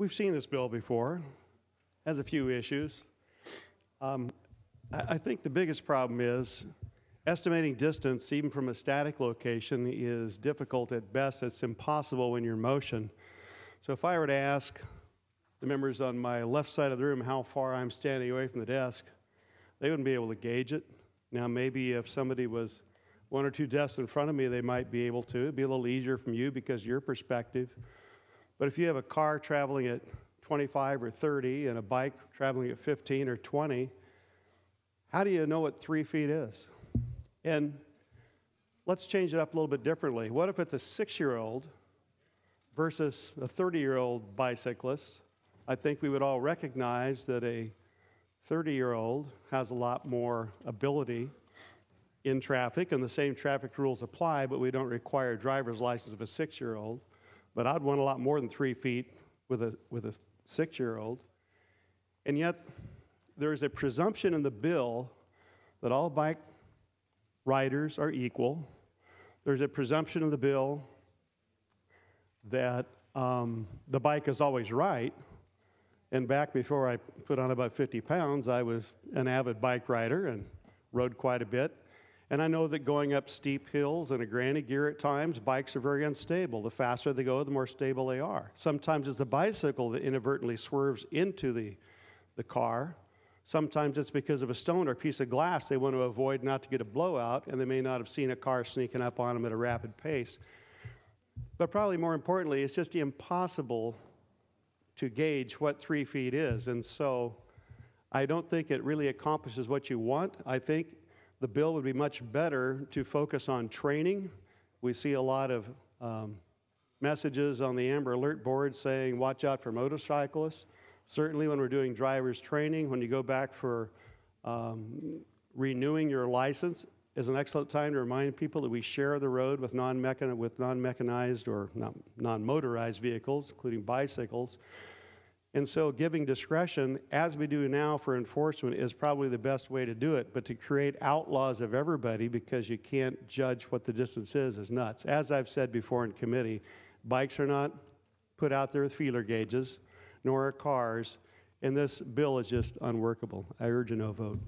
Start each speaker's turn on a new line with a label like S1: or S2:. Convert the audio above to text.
S1: We've seen this bill before. Has a few issues. I think the biggest problem is estimating distance, even from a static location, is difficult at best. It's impossible when you're in motion. So if I were to ask the members on my left side of the room how far I'm standing away from the desk, they wouldn't be able to gauge it. Now, maybe if somebody was one or two desks in front of me, they might be able to. It'd be a little easier from you because of your perspective. But if you have a car traveling at 25 or 30 and a bike traveling at 15 or 20, how do you know what 3 feet is? And let's change it up a little bit differently. What if it's a 6-year-old versus a 30-year-old bicyclist? I think we would all recognize that a 30-year-old has a lot more ability in traffic, and the same traffic rules apply, but we don't require a driver's license of a 6-year-old. But I'd want a lot more than 3 feet with a 6-year-old. And yet, there is a presumption in the bill that all bike riders are equal. There's a presumption in the bill that the bike is always right. And back before I put on about 50 pounds, I was an avid bike rider and rode quite a bit. And I know that going up steep hills in a granny gear at times, bikes are very unstable. The faster they go, the more stable they are. Sometimes it's the bicycle that inadvertently swerves into the car. Sometimes it's because of a stone or a piece of glass they want to avoid not to get a blowout, and they may not have seen a car sneaking up on them at a rapid pace. But probably more importantly, it's just impossible to gauge what 3 feet is. And so I don't think it really accomplishes what you want. I think the bill would be much better to focus on training. We see a lot of messages on the Amber Alert board saying, watch out for motorcyclists. Certainly when we're doing driver's training, when you go back for renewing your license, is an excellent time to remind people that we share the road with non-mechanized or non-motorized vehicles, including bicycles. And so giving discretion, as we do now for enforcement, is probably the best way to do it. But to create outlaws of everybody because you can't judge what the distance is nuts. As I've said before in committee, bikes are not put out there with feeler gauges, nor are cars, and this bill is just unworkable. I urge a no vote.